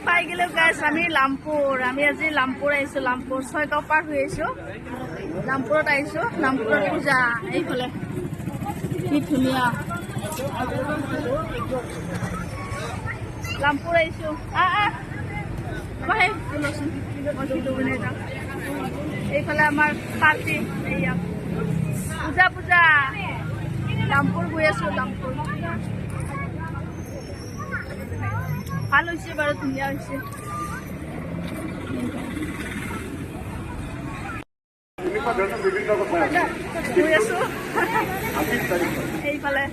পাই গেলো গাইছ আমি লামপুৰ আমি আজি লামপুৰ আহিছো লামপুৰ 6 গাঁও পাৰ হৈ আহিছো লামপুৰত আহিছো লামপুৰত পূজা এইফালে কি ধুনীয়া লামপুৰ আহিছো এইফালে আমাৰ পাৰ্টি এইয়া পূজা পূজা লামপুৰ গৈ আছো লামপুৰ ভাল হৈছে বাৰু ধুনীয়া হৈছে এইফালে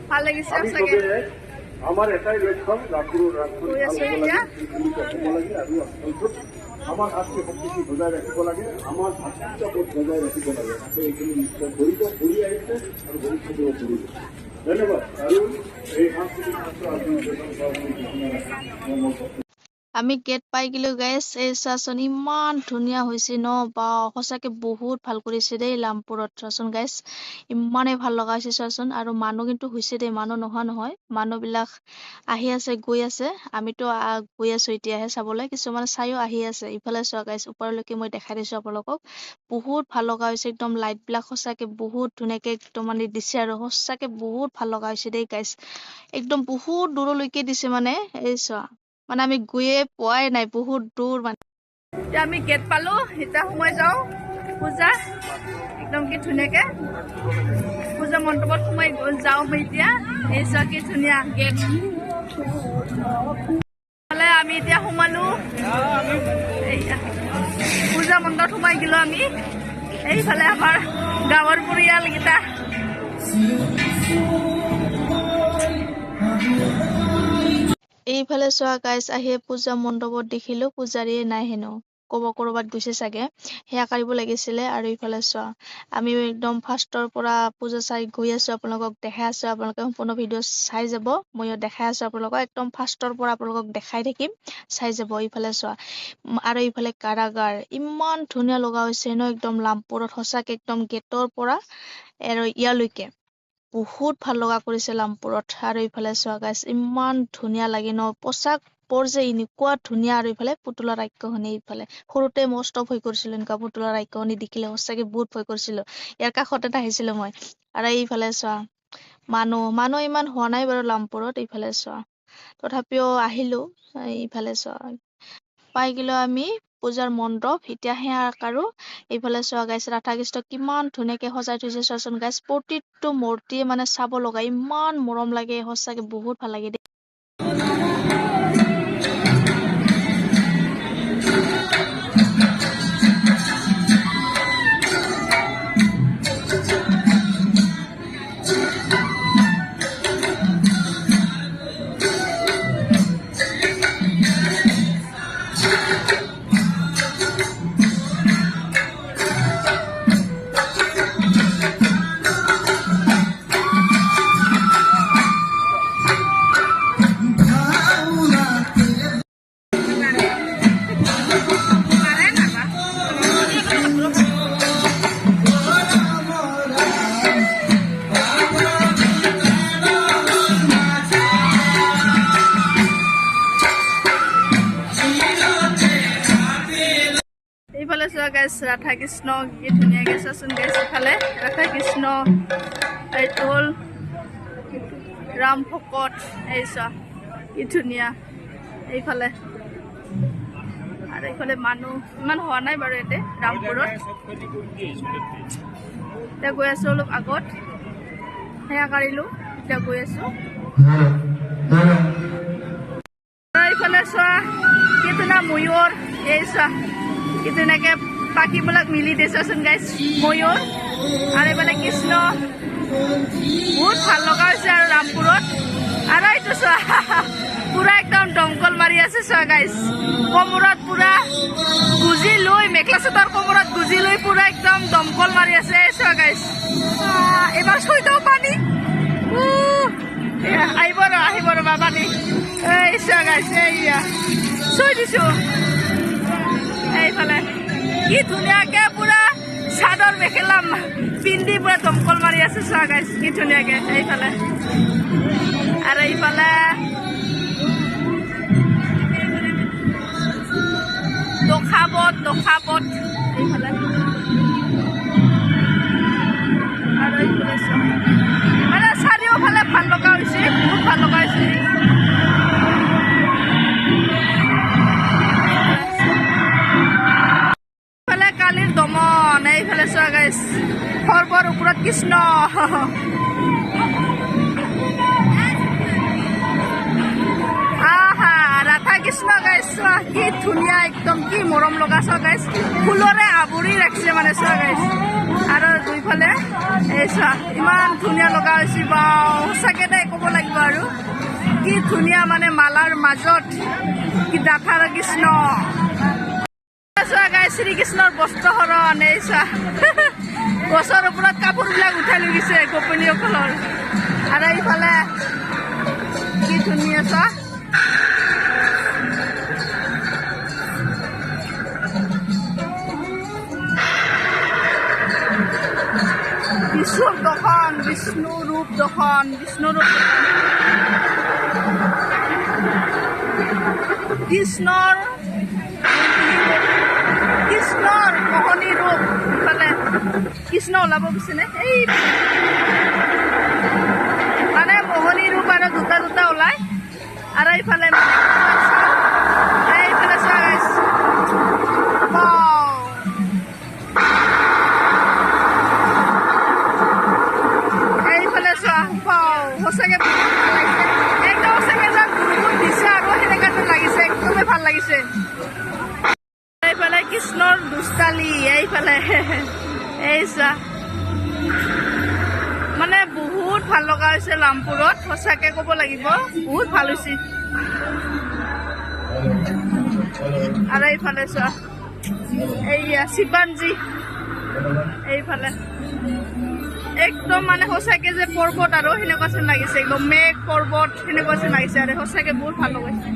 ভাল লাগিছে আমার এটাই লক্ষ্য রামপুরের আমার হাতকে সবকিছু বজায় রাখিব লাগে আমার ভাতৃত্ববোধ বজায় রাখিব লাগে তাতে এইখিনি নিশ্চয় কৰিব কৰি আহিছে আৰু ভৱিষ্যতেও কৰিব ধন্যবাদ আৰু এই সাংস্কৃতিক ছাত্ৰ আজি আমি গেট পাই গেলো গাইছ এই চাচোন ইমান ধুনীয়া হৈছে ন বা সঁচাকে বহুত ভাল কৰিছে দেই লামপুৰত চাচোন গাইছ ইমানে ভাল লগা হৈছে চাচোন আৰু মানুহ কিন্তু হৈছে দেই মানুহ নোহোৱা নহয় মানুহবিলাক আহি আছে গৈ আছে আমিতো গৈ আছো এতিয়াহে চাবলৈ কিছুমান চাইও আহি আছে ইফালে চোৱা গাইছ ওপৰলৈকে মই দেখাই দিছো আপোনালোকক বহুত ভাল লগা হৈছে একদম লাইটবিলাক সঁচাকে বহুত ধুনীয়াকে একদম মানে দিছে আৰু সঁচাকে বহুত ভাল লগা হৈছে দেই গাইছ একদম বহুত দূৰলৈকে দিছে মানে এই চোৱা মানে আমি গৈয়ে পোৱাই নাই বহুত দূৰ মানে এতিয়া আমি গেট পালো এতিয়া সোমাই যাওঁ পূজা একদম কি ধুনীয়াকে পূজা মণ্ডপত সোমাই যাওঁ এতিয়া এই চোৱা কি ধুনীয়া গেট আমি এতিয়া সোমালো পূজা মণ্ডপত সোমাই গেলো আমি এইফালে আমাৰ গাঁৱৰ পৰিয়ালকেইটা এইফালে চোৱা গাইছ আহি পূজা মণ্ডপত দেখিলো পূজাৰীয়ে নাই হেনো কৰবাত গৈছে চাগে সেয়া কৰিব লাগিছিলে আৰু এইফালে চোৱা আমি একদম ফাৰ্ষ্টৰ পৰা পূজা চাই গৈ আছো আপোনালোকক দেখাই আছো আপোনালোকে সম্পূৰ্ণ ভিডিঅ' চাই যাব ময়ো দেখাই আছো আপোনালোকক একদম ফাৰ্ষ্টৰ পৰা আপোনালোকক দেখাই থাকিম চাই যাব এইফালে চোৱা আৰু এইফালে কাৰাগাৰ ইমান ধুনীয়া লগা হৈছে ন একদম লামপুৰত সঁচাকে একদম গেটৰ পৰা আৰু ইয়ালৈকে বহুত ভাল লগা কৰিছে লামপুৰত আৰু এইফালে চোৱা গাইছ ইমান ধুনীয়া লাগে ন পোচাকবোৰ যে এনেকুৱা ধুনীয়া আৰু এইফালে পুতলা ৰাজ্যখনি এইফালে সৰুতে মস্ত ভয় কৰিছিলো এনেকুৱা পুতলা ৰাজ্যখনি দেখিলে সঁচাকে বহুত ভয় কৰিছিলো ইয়াৰ কাষতে আহিছিলো মই আৰু এইফালে চোৱা মানুহ ইমান হোৱা নাই বাৰু লামপুৰত এইফালে চোৱা তথাপিও আহিলো এইফালে চোৱা পাই গেলো আমি পূজাৰ মণ্ডপ এতিয়া সেয়া আৰু এইফালে চোৱা গাইছ ৰাধা কৃষ্ণ কিমান ধুনীয়াকে সজাই থৈছে চোৱাচোন গাইছ প্ৰতিটো মূৰ্তিয়ে মানে চাব লগা ইমান মৰম লাগে সঁচাকে বহুত ভাল লাগে দেই এইফালে চোৱা গাইছ ৰাধা কৃষ্ণ কি ধুনীয়াকে চাচোন গাইছ ইফালে ৰাধা কৃষ্ণ এইটো হ'ল ৰাম ভকত এই চোৱা কি ধুনীয়া এইফালে আৰু এইফালে মানুহ ইমান হোৱা নাই বাৰু ইয়াতে ৰামপুৰত এতিয়া গৈ আছো অলপ আগত সেয়া কাঢ়িলো এতিয়া গৈ আছো এইফালে চোৱা কি ধুনীয়া ময়ূৰ এই চোৱা কি ধুনীয়াকে পাখিবিলাক মিলি দিছেচোন গাইছ ময়ূৰ আৰু এইফালে কৃষ্ণ বহুত ভাল লগা হৈছে আৰু ৰামপুৰত আৰু এইটো চোৱা পুৰা একদম দমকল মাৰি আছে চোৱা গাইছ কোমৰত পুৰা গুজি লৈ মেখেলা চাদৰ কোমৰত গুজি লৈ পুৰা একদম দমকল মাৰি আছে চোৱা গাইছ এবাৰ চৈ দিওঁ পানী আহিব ৰ'বা পানী এই চোৱা গাইছ এইয়া চৈ দিছো এইফালে কি ধুনীয়াকে পুৰা চাদৰ মেখেলা পিন্ধি পুৰা দমকল মাৰি আছে চোৱা গাইছ কি ধুনীয়াকে এইফালে আৰু এইফালে দখাপত এইফালে আৰু এইফালে চোৱা মানে চাৰিওফালে ভাল লগা হৈছে বহুত ভাল লগা হৈছে এইফালে কালিৰ দমন এইফালে চোৱা গাইছ পৰ্বৰ ওপৰত কৃষ্ণ আহা ৰাধা কৃষ্ণ গাইছ চোৱা কি ধুনীয়া একদম কি মৰম লগা চোৱা গাইছ ফুলৰে আৱৰি ৰাখিছে মানে চোৱা গাইছ আৰু দুইফালে এই চোৱা ইমান ধুনীয়া লগা হৈছে বা সঁচাকৈ দেই ক'ব লাগিব আৰু কি ধুনীয়া মানে মালাৰ মাজত কি ৰাধা কৃষ্ণ চোৱা গাইছ শ্ৰীকৃষ্ণৰ বস্ত্ৰহৰণ এই চোৱা গছৰ ওপৰত কাপোৰবিলাক উঠাই লৈ গৈছে গোপিনীসকলৰ আৰু এইফালে কি ধুনীয়া চোৱা বিষ্ণুৰ দহন বিষ্ণুৰূপ দহন কৃষ্ণৰ মোহনী ৰূপ ইফালে কৃষ্ণ ওলাব গৈছেনে এই মানে মোহনী ৰূপ আৰু দুটা ওলাই আৰু এইফালে এইফালে চোৱা গাইছ এইফালে চোৱা সঁচাকে একদম সঁচাকে যেন বৰষুণ দিছে আৰু সেনেকা লাগিছে একদমেই ভাল লাগিছে এইফালে কৃষ্ণৰ দুষ্টালি এইফালে এই চোৱা মানে বহুত ভাল লগা হৈছে লামপুৰত সঁচাকে ক'ব লাগিব বহুত ভাল হৈছে আৰু এইফালে চোৱা এইয়া শিৱানজী এইফালে একদম মানে সঁচাকে যে পৰ্বত আৰু সেনেকুৱা যেন লাগিছে একদম মেঘ পৰ্বত সেনেকুৱা যেন লাগিছে আৰু সঁচাকে বহুত ভাল লগাইছে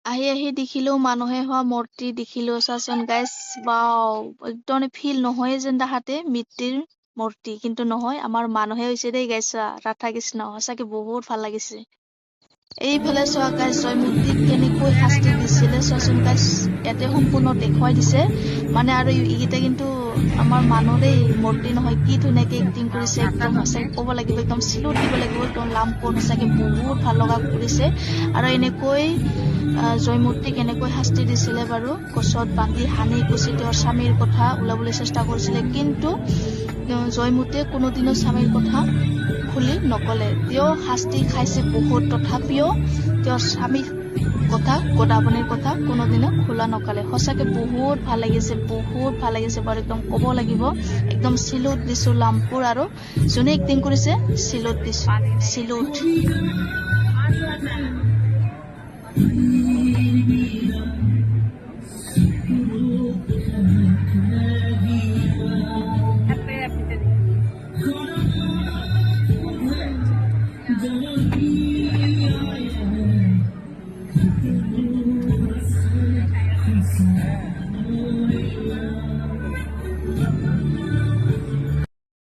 আহি দেখিলো মানুহে হোৱা মূৰ্তি দেখিলো চাচোন গাইছ বাও একদম ফিল নহয় যেন তাহাঁতে মৃত্যুৰ মূৰ্তি কিন্তু নহয় আমাৰ মানুহে হৈছে দেই গাইছ ৰাধা কৃষ্ণ সঁচাকে বহুত ভাল লাগিছে এইফালে চোৱা গাইছ জয়মতীক কেনেকৈ শাস্তি দিছিলে চোৱাচোন গাইছ ইয়াতে সম্পূৰ্ণ দেখুৱাই দিছে মানে আৰু এইকেইটা কিন্তু আমাৰ মানুহৰে মূৰ্তি নহয় কি ধুনীয়াকে এক্টিং কৰিছে একদম সঁচাকে ক'ব লাগিব একদম চিলুট দিব লাগিব একদম লামপুৰ সঁচাকে বহুত ভাল লগা কৰিছে আৰু এনেকৈ জয়মতীক এনেকৈ শাস্তি দিছিলে বাৰু গছত বান্ধি সানি কুচি তেওঁৰ স্বামীৰ কথা ওলাবলৈ চেষ্টা কৰিছিলে কিন্তু জয়মতীয়ে কোনোদিনো স্বামীৰ কথা খুলি নকলে তেওঁ শাস্তি খাইছে বহুত তথাপিও তেওঁৰ স্বামীৰ কথা গদাপানীৰ কথা কোনোদিনো খোলা নকলে সঁচাকে বহুত ভাল লাগিছে বাৰু একদম ক'ব লাগিব একদম চিলুট দিছো লামপুৰ আৰু যোনে এক্টিং কৰিছে চিলুট দিছো চিলুট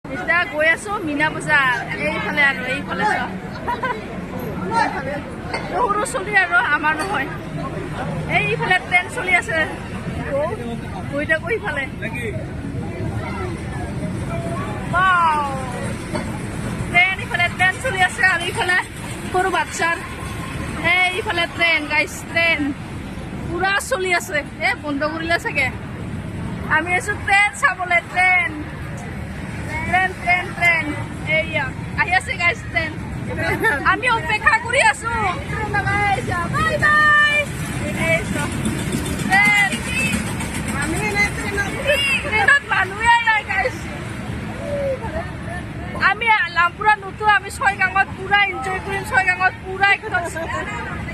এতিয়া গৈ আছো মীনা বজাৰ এইফালে আৰু এইফালে সৰু চলি আৰু আমাৰ নহয় এইফালে ট্ৰেইন চলি আছে গৈ থাকো ইফালে ট্ৰেইন চলি আছে আৰু ইফালে সৰু বাচ্চাৰ এইফালে ট্ৰেইন গাইছ ট্ৰেইন পুৰা চলি আছে বন্ধ কৰিলে চাগে আমি আছো ট্ৰেইন চাবলৈ ট্ৰেইন এইয়া আহি আছে গাইছ ট্ৰেইন আমি অপেক্ষা কৰি আছো বাই বাই ট্ৰেইনত মানুহে নাই গাইছ আমি লামপুৰত নুঠো আমি ছয়গাঙত পুৰা এনজয় কৰিম ছয়গাঙত পুৰা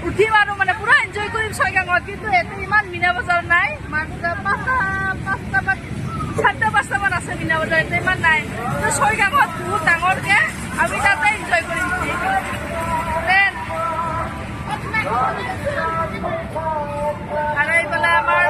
উঠিম আৰু মানে পুৰা এনজয় কৰিম ছয়গাঙত কিন্তু ইয়াতে ইমান মীনা বজাৰ নাই চাৰিটা পাঁচটামান আছে মীনা বজাৰ ইয়াতে ইমান নাই ছয়গাঙত বহুত ডাঙৰকে আমি তাতে এনজয় কৰিম আৰু এইফালে আমাৰ